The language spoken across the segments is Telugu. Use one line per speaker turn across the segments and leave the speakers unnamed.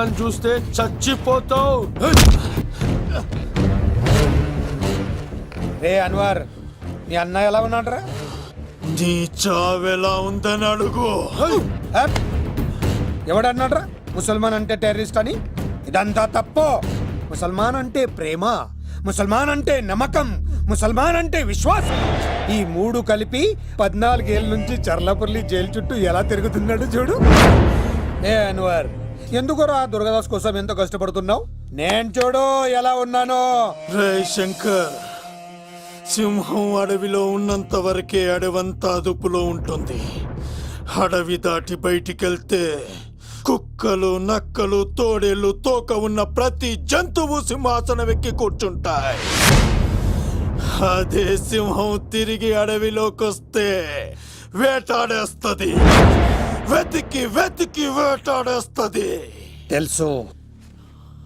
అన్నని చూస్తే చచ్చిపోతావు.
రే అన్వర్, నీ అన్న ఎలా ఉన్నాడ్రా?
నీ చావెలా ఉందని అడుగు.
ఎవడన్నాడ్రా ముసల్మాన్ అంటే టెర్రరిస్ట్ అని? ఇదంతా తప్పు. ముసల్మాన్ అంటే ప్రేమ, ముసల్మాన్ అంటే నమ్మకం, ముసల్మాన్ అంటే విశ్వాసం. ఈ మూడు కలిపి 14 ఏళ్ళ నుంచి చర్లపల్లి జైలు చుట్టూ ఎలా తిరుగుతున్నాడు చూడు. ఏ అన్వర్, ఎందుకురా దుర్గదాస్ కోసం ఎంతో కష్టపడుతున్నావు? నేను చూడు ఎలా ఉన్నానో.
రే శంకర్, సింహం అడవిలో ఉన్నంత వరకే అడవంతా అదుపులో ఉంటుంది. అడవి దాటి బయటికెళ్తే కుక్కలు, నక్కలు, తోడేళ్లు, తోక ఉన్న ప్రతి జంతువు సింహాసనం ఎక్కి కూర్చుంటాయి. అదే సింహం తిరిగి అడవిలోకి వస్తే వేటాడేస్తది, వెతికి వెతికి వేటాడేస్తది.
తెలుసు,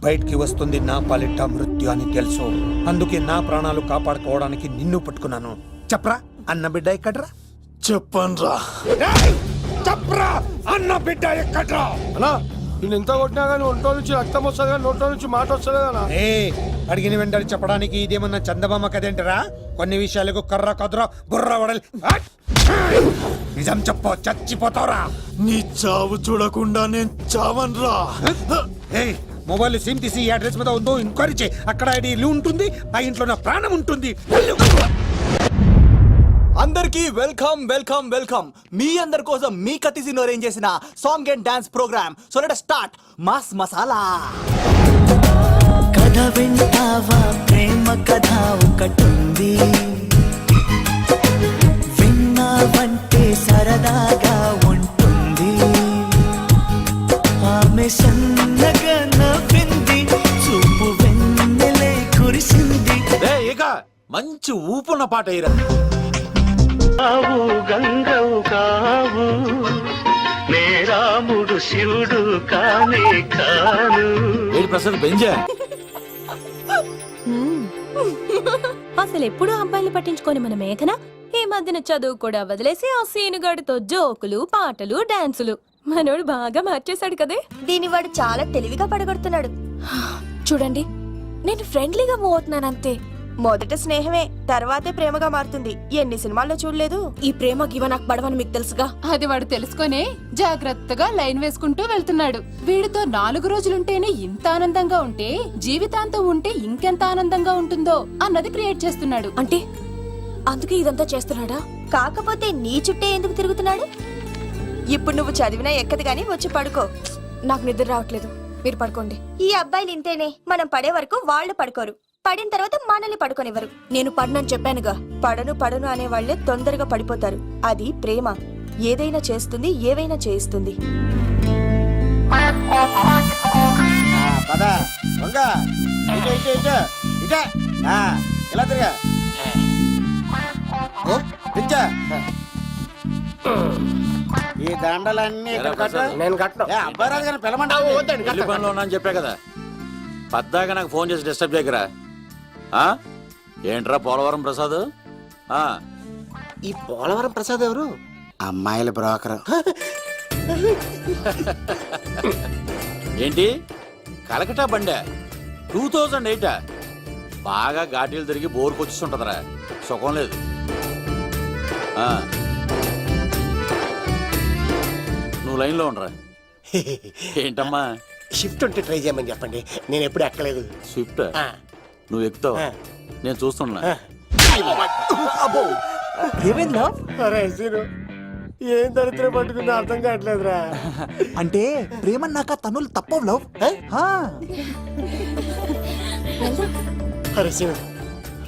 బయటికి వస్తుంది నా పాలిట మృత్యు అని తెలుసు. అందుకే నా ప్రాణాలు కాపాడుకోవడానికి నిన్ను పట్టుకున్నాను. చెప్పరా అన్న బిడ్డ ఎక్కడ్రా?
చెప్పన్రా.
చెప్పరా అన్న బిడ్డ ఎక్కడ్రా?
అన్నా, నేను ఎంత కొట్టినా కానీ ఒంట్లో నుంచి రక్తం వస్తుంది కానీ నోట్లో నుంచి మాట వస్తుంది కదా.
అడిగిన వెంటనే చెప్పడానికి ఇదేమన్నా చందమామ కదేంటరా? కొన్ని విషయాలకు కర్ర కదురా బుర్ర వడలి. నిజం చెప్పు, చచ్చిపోతావురా.
నీ చావు చూడకుండా నేను చావన్రా.
మొబైల్ సిమ్ తీసి ఈ అడ్రస్ మీద ఉందో ఎంక్వైరీ చేయి. అక్కడ ఐడి ఉంటుంది, ఆ ఇంట్లో నా ప్రాణం ఉంటుంది.
అందరికి వెల్కమ్ వెల్కమ్ వెల్కమ్. మీ అందరి కోసం మీ కతిసిన్ అరేంజ్ చేసిన song and dance programme. So let start mass masala.
కథ వింటావా, ప్రేమ కథ ఒకటుంది, విన్నావంటే సరదాగా ఉంటుంది. ఆమె సన్నగా నవ్వింది, చూపు వెన్నెలే కురిసింది.
ఇక మంచి ఊపున్న పాట అయ్యరా.
కావు గంగవు కావు, నే రాముడు శివుడు కానే కాను.
ప్రసాద్ బెంజా
అసలు ఎప్పుడు అబ్బాయిలు పట్టించుకొని మన మేఘన ఈ మధ్యన చదువు కూడా వదిలేసి ఆ సీనుగాడితో జోకులు, పాటలు, డాన్సులు. మనోడు బాగా మార్చేశాడు కదే.
దీని వాడు చాలా తెలివిగా పడగొడుతున్నాడు.
చూడండి, నేను ఫ్రెండ్లీగా మూవ్ అవుతున్నాను అంతే.
మొదట స్నేహమే, తర్వాతే ప్రేమగా మారుతుంది. ఎన్ని సినిమాల్లో చూడలేదు?
ఈ ప్రేమ గివ నాకు పడవని మీకు తెలుసుగా.
అది వాడు తెలుసుకొనే జాగ్రత్తగా లైన్ వేసుకుంటూ వెళ్తున్నాడు. వీడితో 4 రోజులుంటేనే ఇంత ఆనందంగా ఉంటే జీవితాంతం ఉంటే ఇంకెంత ఆనందంగా ఉంటుందో అన్నది క్రియేట్ చేస్తున్నాడు.
అంటే అందుకే ఇదంతా చేస్తున్నాడా?
కాకపోతే నీ చుట్టే ఎందుకు తిరుగుతున్నాడు? ఇప్పుడు నువ్వు చదివినా ఎక్కదు గానీ వచ్చి పడుకో.
నాకు నిద్ర రావట్లేదు, మీరు పడుకోండి.
ఈ అబ్బాయిలు ఇంతేనే, మనం పడే వరకు వాళ్ళు పడుకోరు, పడిన తర్వాత మనల్ని పడుకోనివ్వరు.
నేను పడనని చెప్పానుగా.
పడను అనే వాళ్లే తొందరగా పడిపోతారు. అది ప్రేమ, ఏదైనా చేస్తుంది, ఏవైనా చేయిస్తుంది.
ఈ దండలన్నీ
నేను కట్టను.
అబ్బాయి గారిని పిలమంటావు.
చెప్పా కదా, పద్దాగా నాకు ఫోన్ చేసి డిస్టర్బ్ చేయకరా. ఏంట్రా పోలవరం ప్రసాద్?
ఈ పోలవరం ప్రసాద్ ఎవరు?
అమ్మాయిల బ్రోకర్.
ఏంటి కలకటా బండే 2008? బాగా ఘాటీలు తిరిగి బోర్కు వచ్చిస్తుంటదరా, సుఖం లేదు. నువ్వు లైన్లో ఉండరా. ఏంటమ్మా?
షిఫ్ట్ ఉంటే ట్రై చేయమని చెప్పండి, నేను ఎప్పుడు ఎక్కలేదు.
స్విఫ్ట్ నువ్వు ఎక్కుతావు, నేను చూస్తున్నా.
ఏం దరిద్రం పట్టుకుందో అర్థం కావట్లేదురా.
అంటే ప్రేమన్నాక తనులు తప్పవు లవ్.
అరే సీను,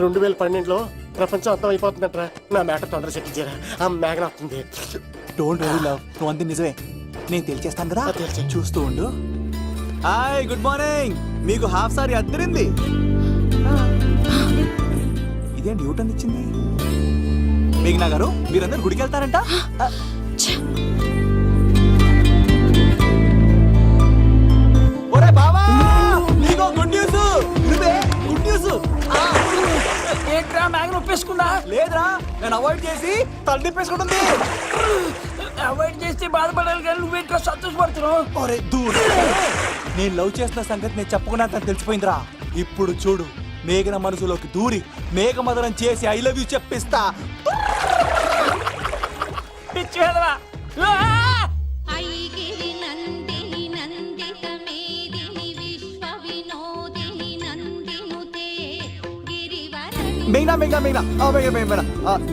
2012లో ప్రపంచం అంతం అయిపోతుందట్రా. నా మేక తొందర సెట్ చేయరా, ఆ మేఘన వస్తుంది.
డోంట్ వరీ లవ్, నువ్వు అంతే నిజమే. నేను తెలిచేస్తాను కదా, చూస్తూ ఉండు.
Hi, good morning. మీకు హాఫ్ సారీ అద్దరింది.
ఇదేంటి యూటర్న్ ఇచ్చింది? మేఘనా గారు, మీరందరూ గుడికి వెళ్తారంట.
ఒరే బావా, నీకో గుడ్ న్యూస్. నువ్వే గుడ్ న్యూస్. ఏంట్రా మ్యాగ్ ఒప్పేసుకున్నా? లేదురా, నేను అవాయిడ్ చేసి తల తిప్పేసుకుంటుంది.
అవాయిడ్ చేస్తే బాధపడాలి కానీ నువ్వేంట్రా సంతోషపడుతున్నావు?
ఒరే దూరం
నేను లవ్ చేస్తున్న సంగతి నేను చెప్పకుండా తను తెలిసిపోయిందిరా. ఇప్పుడు చూడు, మేఘన మనసులోకి దూరి మేఘమదనం చేసి ఐ లవ్ యూ చెప్పిస్తా.
పిచ్చి వెధవా.
ఐగిరి నందిని నందిత మేదిని విశ్వ వినోదిని నందినుతే గిరివరణి.
మేఘనా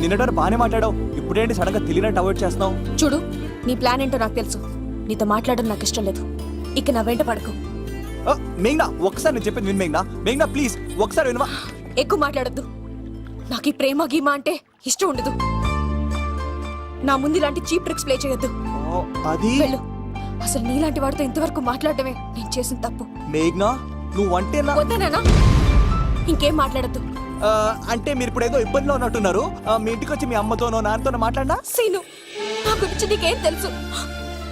నిన్నటి బానే మాట్లాడావు, ఇప్పుడేంటి సడన్ గా తెలియనట్టు అవాయిడ్ చేస్తున్నావు?
చూడు, నీ ప్లాన్ ఏంటో నాకు తెలుసు. నీతో మాట్లాడడం నాకు ఇష్టం లేదు. ఇక నా వెంట పడకు.
మేఘనా ఒకసారి నేను చెప్పేది విను. మేఘనా ప్లీజ్ ఒకసారి వినవా?
ఎక్కువ మాట్లాడొద్దు. నాకు ఈ ప్రేమ గీమా అంటే ఇష్టం ఉండదు. నా ముందు ఇలాంటి చీప్ ట్రిక్స్ ప్లే చేయొద్దు.
అది
వెళ్ళు. అసలు నీలాంటి వాడితో ఇంతవరకు మాట్లాడటమే నేను చేసిన తప్పు.
మేఘనా నువ్వు అంటే
వద్దనా? ఇంకేం మాట్లాడద్దు.
అంటే మీరు ఇప్పుడు ఏదో ఇబ్బందిలో ఉన్నట్టున్నారు. మీ ఇంటికి వచ్చి మీ అమ్మతోనో నాన్నతోనో మాట్లాడినా?
సీను, నా గురించి నీకేం తెలుసు?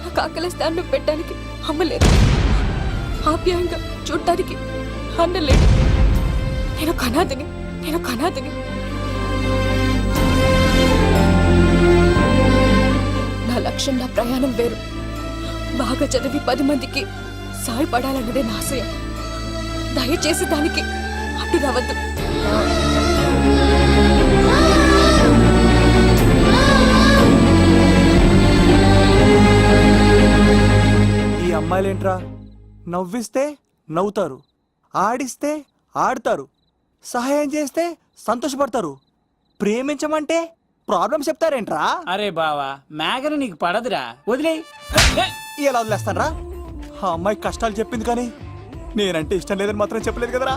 నాకు ఆకలిస్తే అన్నం పెట్టడానికి అమ్మలేదు, ఆప్యాయంగా చూడటానికి అన్నలేదు. నేను కనాదిని. నా లక్ష్యం, నా ప్రయాణం వేరు. బాగా చదివి 10 మందికి సాయపడాలన్నదే నా ఆశయం. దయచేసి దానికి అడ్డు రావద్దు.
ఈ అమ్మాయిలేంట్రా, నవ్విస్తే నవ్వుతారు, ఆడిస్తే ఆడతారు, సహాయం చేస్తే సంతోషపడతారు, ప్రేమించమంటే ప్రాబ్లం చెప్తారేంట్రా?
అరే బావా, మేఘన నీకు పడదురా, వదిలే.
ఎలా వదిలేస్తానరా? ఆ అమ్మాయి కష్టాలు చెప్పింది కానీ నేనంటే ఇష్టం లేదని మాత్రం చెప్పలేదు కదరా.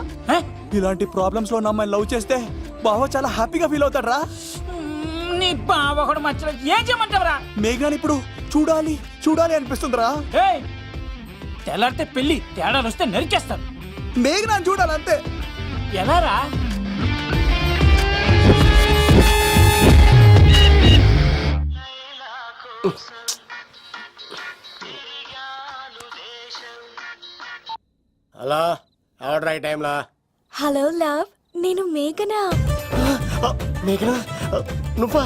ఇలాంటి ప్రాబ్లమ్స్ లో నా అమ్మాయిని లవ్ చేస్తే బావ చాలా హ్యాపీగా ఫీల్ అవుతాడు రా.
నీ బావ కూడా మచ్చలో ఏం చేయమంటావురా?
మేఘాని ఇప్పుడు చూడాలి అనిపిస్తుందిరా.
తెల్లారితే పెళ్లి, తేడాలు వస్తే నరికేస్తాను.
మేఘనాన్ని చూడాలంతే.
ఎలా రా?
అలా ఆర్డర్ అయ్యే టైంలా.
హలో లవ్, నేను మేఘనా.
మేఘనా నువ్వా?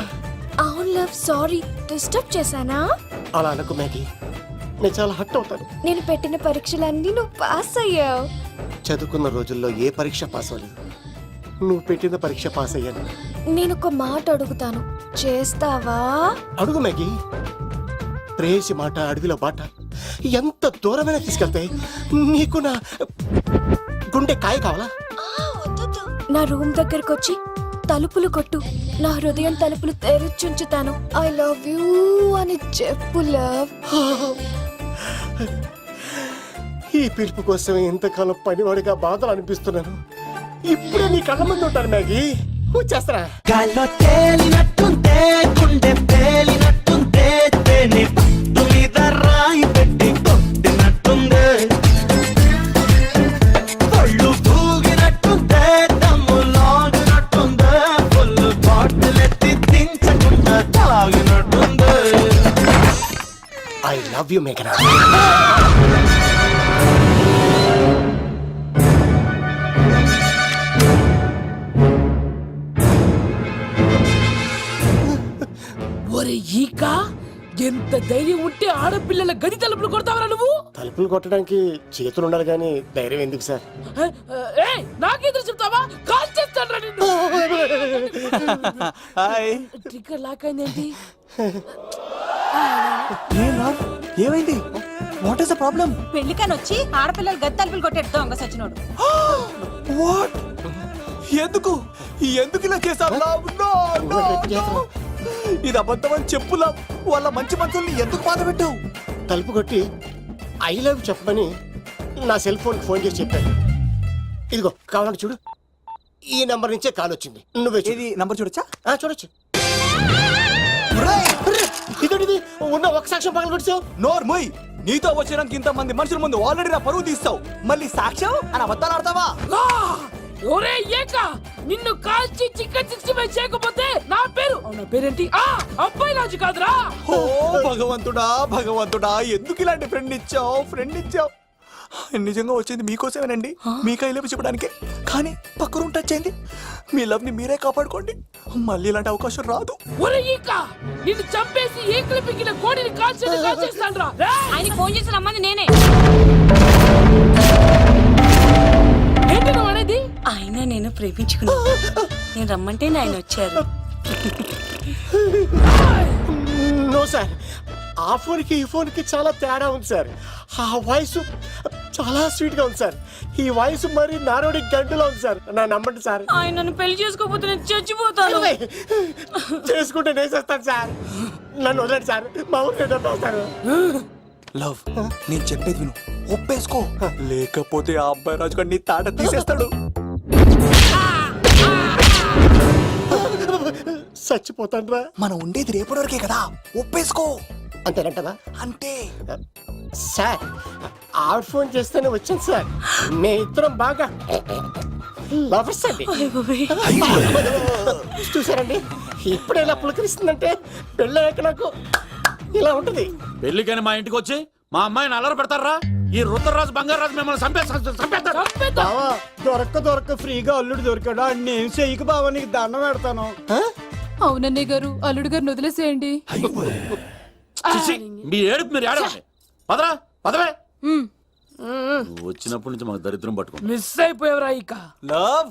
అవును లవ్, సారీ డిస్టర్బ్ చేశానా?
అలా అనుకో మ్యాగీ, నేను చాలా హర్ట్ అవుతాను.
నేను పెట్టిన పరీక్షలన్నీ నువ్వు పాస్ అయ్యావు.
చదువుకున్న రోజుల్లో ఏ పరీక్ష పాస్ అవ్వలేదు, నువ్వు పెట్టిన పరీక్ష పాస్ అయ్యాను.
నేను ఒక మాట అడుగుతాను, చేస్తావా?
అడుగు మ్యాగీ. ప్రేయసి మాట అడవిలో బాట ఎంత దూరమైనా తీసుకెళ్తాయి. నీకు నా గుండె కాయ కావాలా?
నా రూమ్ దగ్గరకు వచ్చి తలుపులు కొట్టు, నా హృదయం తలుపులు తెరిచుంచుతాను. ఐ లవ్ యూ అని చెప్పు లవ్.
ఈ పిలుపు కోసం ఇంతకాలం పనివాడిగా బాధలు అనిపిస్తున్నాను. ఇప్పుడే నీ కళ్ళ ముందు ఉంటాను మ్యాగీ, వచ్చేస్తారా?
గాల్లో తేలినట్టుంటే గుండె తేలినట్టుంటే తేని పట్టు మీద రాయి పెట్టి కొట్టినట్టుందే, పళ్ళు తూగినట్టుందే, దమ్ము లాగినట్టుందే, ఫుల్ బాటిల్ ఎత్తి దించకుండా తాగినట్టుందే.
ఐ లవ్ యూ మేఘనా.
ఒరే ఈక, ఎంత ధైర్యం ఉంటే ఆడపిల్లల గది తలుపులు కొడతావరా నువ్వు?
తలుపులు కొట్టడానికి చేతులు ఉండాలి కానీ ధైర్యం ఎందుకు సార్?
నాకెదురు చెప్తావా? కాల్ చేస్తాను నిన్ను.
హాయ్.
ట్రిగ్గర్ లాక్ అయిందేంటి?
ఏమైంది? What is the problem?
పెళ్లికని వచ్చి ఆడపిల్లలు గది తలుపులు కొట్టేడు దొంగ సచ్చినోడు.
వాట్? ఎందుకు ఇలా చేశారు? ఇది అబద్ధం అని చెప్పులా వాళ్ళ మంచి మనసుల్ని ఎందుకు బాధ పెట్టావు?
తలుపు కొట్టి ఐ లవ్ చెప్పమని నా సెల్ ఫోన్ ఫోన్ చేసి చెప్పాను. ఇదిగో కావాలంటే చూడు, ఈ నెంబర్ నుంచే కాల్ వచ్చింది. నువ్వే
ఇది నంబర్ చూడొచ్చా?
చూడొచ్చు. ఇదేంటిది? ఉన్న ఒక సాక్ష్యం పగల కొట్టావు.
నోర్మోయ్, నీతో వచ్చినాక ఇంతమంది మనుషుల ముందు ఆల్రెడీ నా పరువు తీస్తావు, మళ్ళీ సాక్ష్యం అని అబద్ధాలు ఆడతావా?
ఒరే ఏక, నిన్ను కాల్చి చికెన్ 65 చేయకపోతే నా పేరేంటి? అబ్బాయి రాజు కాదురా.
ఓ భగవంతుడా, ఎందుకు ఇలాంటి ఫ్రెండ్ ఇచ్చావు? నిజంగా వచ్చింది మీకోసమేనండి, మీ కైలేపు చెప్పడానికి. కానీ పక్క రూమ్ టచ్ అయింది. మీ లవ్ ని మీరే కాపాడుకోండి, మళ్ళీ ఇలాంటి అవకాశం రాదు.
ఒరే ఈక, నిన్ను చంపేసి ఏకలు పిగిన కోడిని కాల్చేస్తాను రా.
ఆయనకి ఫోన్ చేసి రమ్మని నేనే.
ఏంటి నువ్వు అనేది?
ఆయన నేను ప్రేమించుకున్నాను. నేను రమ్మంటే ఆయన వచ్చారు.
నో సార్, ఆ ఫోన్కి ఈ ఫోన్కి చాలా తేడా ఉంది సార్. ఆ వాయిస్ చాలా స్వీట్ గా ఉంది సార్. ఈ వాయిస్ మరి నారోడి గంటలో ఉంది సార్. నా నమ్మండి సార్.
ఆయన నన్ను పెళ్లి చేసుకోకపోతే నేను చచ్చిపోతాను.
చేసుకుంటే నేను చేస్తాను సార్. నన్ను వదలండి సార్, మా ఊరికి డబ్బేస్తాను.
లవ్, నేను చెప్పేది విను, ఒప్పేసుకో. లేకపోతే ఆ అబ్బాయి రాజు గారు నీ తాట తీసేస్తాడు.
చచ్చిపోతాను రా.
మనం ఉండేది రేపటి వరకే కదా, ఒప్పేసుకో.
అంతేనంటదా?
అంటే
సార్, ఆవిడ ఫోన్ చేస్తేనే వచ్చాను సార్. మీ ఇద్దరం బాగా లవర్స్ అండి. చూసారండి, ఇప్పుడే ఇలా పులకరిస్తుందంటే పెళ్ళయ్యాక నాకు ఇలా ఉంటుంది.
పెళ్లికని మా ఇంటికి వచ్చి మా అమ్మాయిని అల్లరి పెడతారా? ఈ రుద్రరాజు బంగారాజు మిమ్మల్ని చంపేస్తారు.
బావా, దొరక్క ఫ్రీగా అల్లుడు దొరికాడు. నేను చెయ్యికి బావా నీకు దండం పెడతాను.
అవునన్నయ్య గారు, అల్లుడు గారిని వదిలేసేయండి.
చిచి, మీ ఏడుపు మీరు ఏడవండి. పదరా, పదవే. నువ్వు వచ్చినప్పటి నుంచి మాకు దరిద్రం పట్టుకో.
మిస్ అయిపోయావురా ఇక.
లవ్,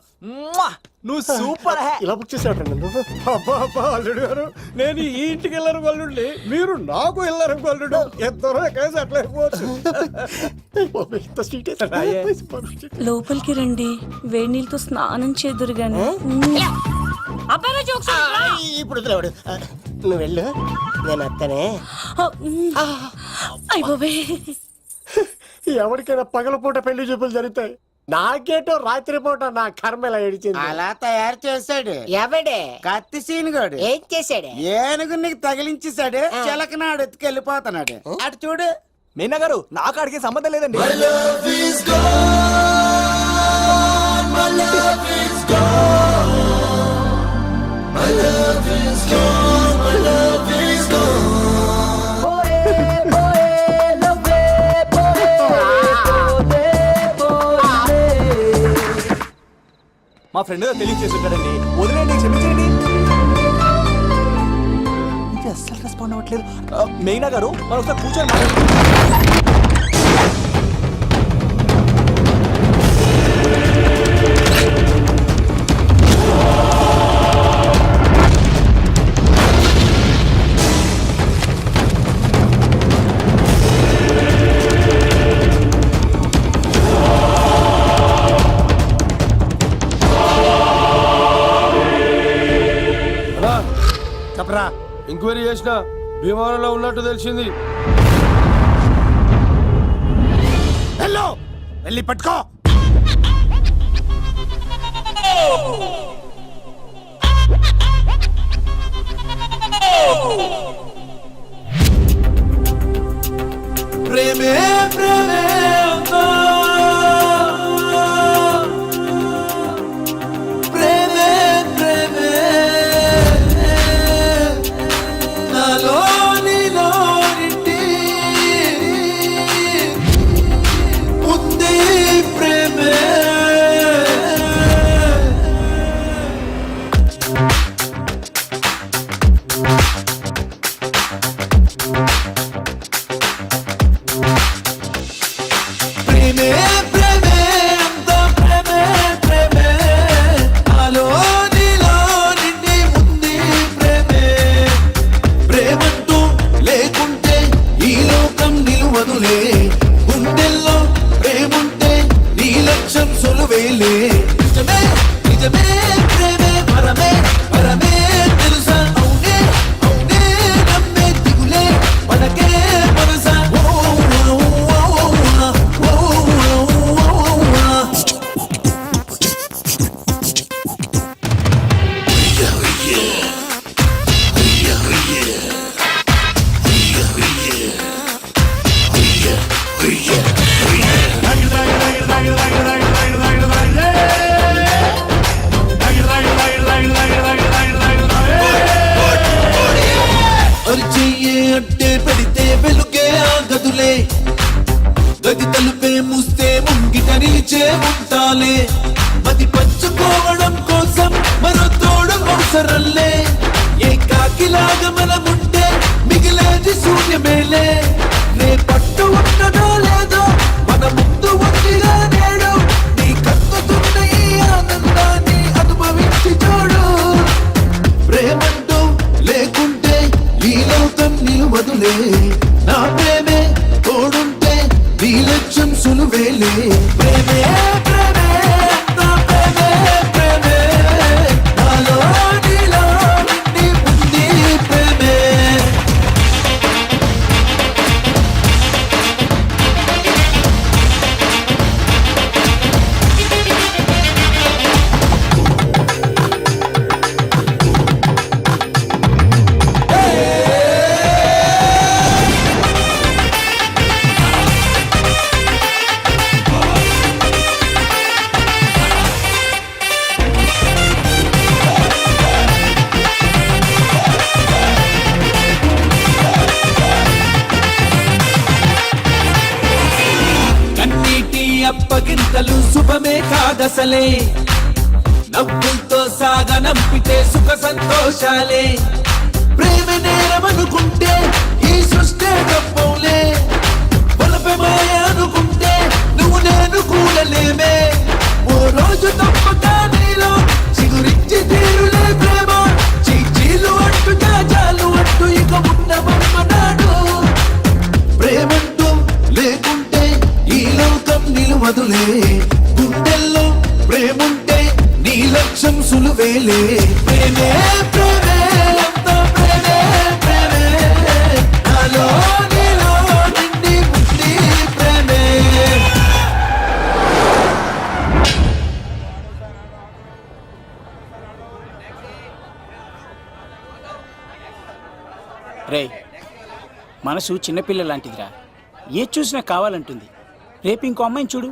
నువ్వు సూపర్.
ఇలా బుక్ చేసేవాడు నువ్వు.
అబ్బా అల్లుడు గారు, నేను ఈ ఇంటికి వెళ్ళరు గల్లుండి, మీరు నాకు వెళ్ళరు గల్లుడు. ఇద్దరు కలిసి అట్లా అయిపోవచ్చు.
ఇంత స్వీట్.
లోపలికి రండి, వేడి నీళ్ళతో స్నానం చేదురు గాని.
ఇప్పుడు వదిలేవాడు. నువ్వు వెళ్ళు, నేను అత్తనే.
అయిపోయి
ఎవరికైనా పగలపూట పెళ్లి చూపులు జరుగుతాయి. నాకేటో రాత్రి పూట నా కర్మ ఇలా ఏడిచింది.
అలా తయారు చేశాడు
ఎవడే?
కత్తి సీనుగాడు.
ఏం చేశాడే?
ఏనుగు నీకు తగిలించేశాడు. చిలకనాడు ఎత్తుకెళ్ళిపోతున్నాడు. అటు చూడు.
మీనా గారు, నాకు అడిగే సంబంధం లేదండి. మా ఫ్రెండ్ తెలియచేస్తుంటాడండి, వదిలేండి, క్షమించండి. ఇది అస్సలు రెస్పాండ్ అవ్వట్లేదు. మెయినా గారు, మనం ఒకసారి కూర్చొని
చెప్పరా. ఎంక్వైరీ చేసిన భీమవరంలో ఉన్నట్టు తెలిసింది.
వెళ్ళు, వెళ్ళి పట్టుకో.
ప్రేమే ప్రేమే ప్రేమే ప్రేమే నాలోనిలోనిటి ఉంది ప్రేమే. ప్రేమే ప్రేమే అంత ప్రేమే ప్రేమే నాలోనిలో నిండి ఉంది ప్రేమే. ప్రేమంటూ లేకుంటే ఈ లోకం నిలువదులే. గుండెల్లో ప్రేముంటే నీ లక్ష్యం సులువేలే. నిజమే నిజమే ప్రేమే పరమే పరమే తెలుసా. అవునే అవునే నమ్మే దిగులే పడకే మనసా. అరిచెయ్యే అంటే పెడితే వెలుగే ఆగదులే. గది తలుపే మూస్తే ముంగిట నిలిచే ఉంటాలే. మది పంచుకోవడం కోసం మరో తోడు అవసరంలే. ఏ కాకిలాగా మనముంటే మిగిలేది శూన్యమేలే. రే పట్టు ఉంటదో లేదో తన ముందు ఒంటిగా నేడు నీ కత్తుతున్న ఈ ఆనందాన్ని అనుభవించి చూడు. ప్రేమంటూ లేకుంటే ఈ లోకం నిలువదులే, నా ప్రేమే తోడుంటే నీ లక్ష్యం సులువేలే. ప్రేమే ప్రేమే నా ప్రేమే ప్రేమే, నాలో నీలో నిండి ఉంది ప్రేమే. కన్నీటి అప్పగింతలు శుభమే కాదసలే, నవ్వులతో సాగనంపితే సుఖ సంతోషాలే. ప్రేమ నేరమనుకుంటే ఈ సృష్టి తప్పవులే, పొలపే మాయ అనుకుంటే నువ్వు నేను కూడలేమే. ఓ రోజు తప్పక నీలో చిగురించి తీరులే ప్రేమ, చీచీలు అంటూ జాజాలు అంటూ ఇక ఉన్న మమ్మనాడు. ప్రేమంటూ లేకుంటే ఈ లోకం నిలువదులే, గుండెల్లో ప్రేముంటే నీ లక్ష్యం సులువేలే. ప్రేమే ప్రేమే అంతా ప్రేమే ప్రేమే, నాలో నీలో నిండి ఉంది ప్రేమే.
రే, మనసు చిన్నపిల్ల లాంటిదిరా, ఏది చూసినా కావాలంటుంది. రేపు ఇంకో అమ్మాయిని చూడు,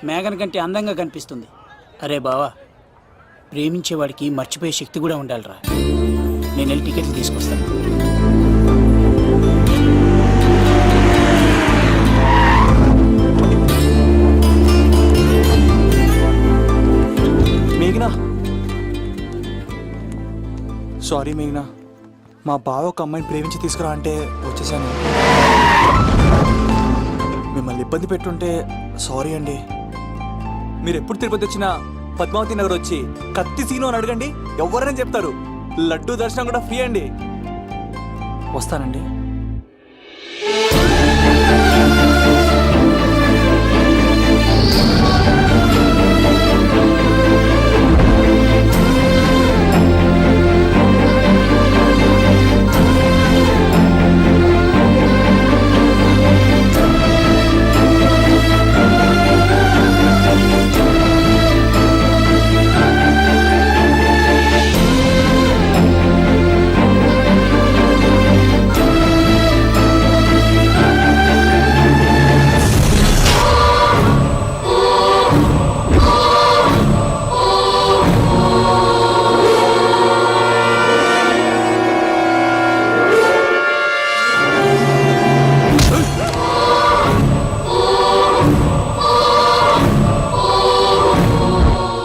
మేఘన కంటే అందంగా కనిపిస్తుంది. అరే బావా, ప్రేమించేవాడికి మర్చిపోయే శక్తి కూడా ఉండాలిరా. నేను వెళ్ళి టికెట్లు తీసుకొస్తాను.
మేఘనా, సారీ మేఘనా, మా బావ ఒక అమ్మాయిని ప్రేమించి తీసుకురా అంటే వచ్చేసాను. మిమ్మల్ని ఇబ్బంది పెట్టుంటే సారీ అండి. మీరు ఎప్పుడు తిరుపతి వచ్చినా పద్మావతి నగర్ వచ్చి కత్తి సీను అని అడగండి, ఎవరైనా చెప్తారు. లడ్డూ దర్శనం కూడా ఫ్రీ అండి. వస్తానండి.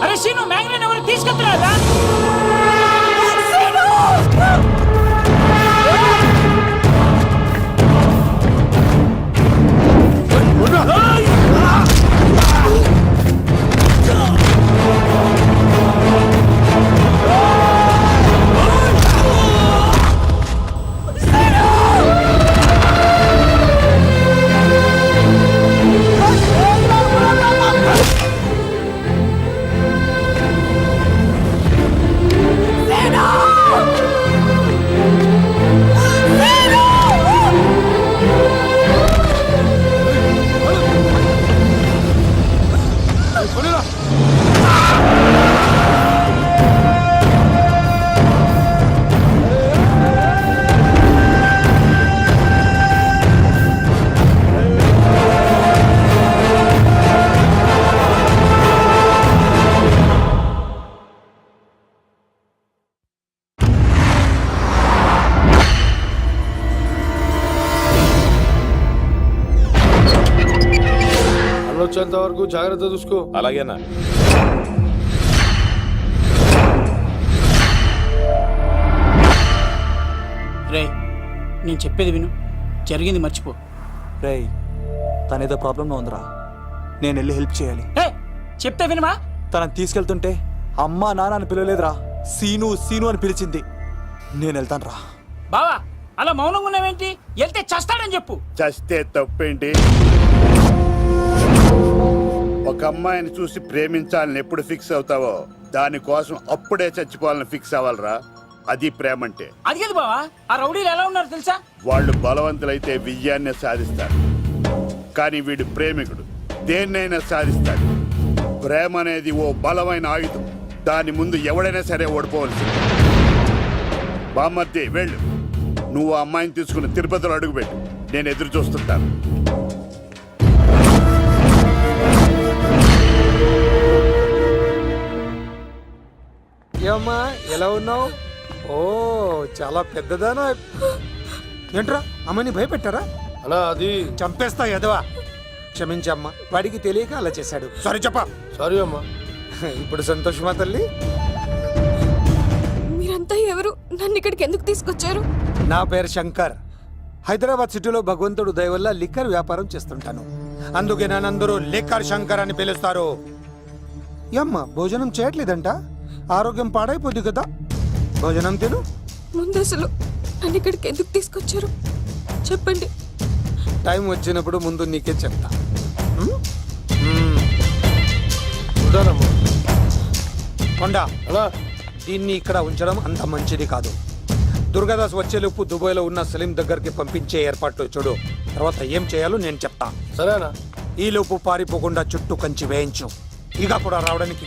అరే సీను, మేఘన ఎవరు తీసుకెళ్తున్నారా?
వచ్చేంత వరకు జాగ్రత్త చూసుకో.
అలాగేనా?
రే, నేను చెప్పేది విను, జరిగింది మర్చిపో.
రేయ్, తనేదో ప్రాబ్లంలో ఉందిరా, నేను వెళ్ళి హెల్ప్ చేయాలి.
ఏ చెప్తే వినమా?
తనని తీసుకెళ్తుంటే అమ్మా నాన్న అని పిలవలేదురా, సీను సీను అని పిలిచింది. నేను వెళ్తాను రా.
బావా అలా మౌనంగా ఉన్నావేంటి? వెళ్తే చస్తాడని చెప్పు.
చస్తే తప్పేంటి? ఒక అమ్మాయిని చూసి ప్రేమించాలని ఎప్పుడు ఫిక్స్ అవుతావో దానికోసం అప్పుడే చచ్చిపోవాలని ఫిక్స్ అవ్వాలరా. అది ప్రేమంటే.
అది కదా బావా, ఆ రౌడీలు ఎలా ఉన్నారు తెలుసా?
వాళ్ళు బలవంతులైతే విజయాన్నే సాధిస్తారు, కానీ వీడు ప్రేమికుడు దేన్నైనా సాధిస్తాడు. ప్రేమ అనేది ఓ బలమైన ఆయుధం, దాని ముందు ఎవడైనా సరే ఓడిపోవలసింది. బామ్మర్ది వెళ్ళు, నువ్వు ఆ అమ్మాయిని తీసుకుని తిరుపతిలో అడుగుపెట్టు, నేను ఎదురు చూస్తుంటాను.
ఏమ్మా ఎలా ఉన్నావు? ఓ చాలా పెద్దదానా. ఏంట్రా అమ్మని భయపెట్టారా?
అన్నా అది
చంపేస్తా ఎదవా. క్షమించమ్మా, వాడికి తెలియక అలా చేశాడు. సారీ చెప్పా.
సారీ అమ్మా.
ఇప్పుడు సంతోషమా తల్లి?
మీరంతా ఎవరు? నన్ను ఇక్కడికి ఎందుకు తీసుకొచ్చారు?
నా పేరు శంకర్. హైదరాబాద్ సిటీలో భగవంతుడు దయ వల్ల లిక్కర్ వ్యాపారం చేస్తుంటాను, అందుకే నన్నందరూ లిక్కర్ శంకర్ అని పిలుస్తారు. ఏమ్మా భోజనం చేయట్లేదంట? ఆరోగ్యం పాడైపోద్ది కదా, భోజనం తిను.
ముందు అసలు నన్ను ఇక్కడికి ఎందుకు తీసుకొచ్చారు చెప్పండి.
టైం వచ్చినప్పుడు ముందు నీకే చెప్తా. కొండా దీన్ని ఇక్కడ ఉంచడం అంత మంచిది కాదు. దుర్గాదాస్ వచ్చేలోపు దుబాయ్లో ఉన్న సలీం దగ్గరికి పంపించే ఏర్పాట్లు చూడు, తర్వాత ఏం చేయాలో నేను చెప్తా.
సరేనా?
ఈ లోపు పారిపోకుండా చుట్టూ కంచి వేయించు. ఇక కూడా రావడానికి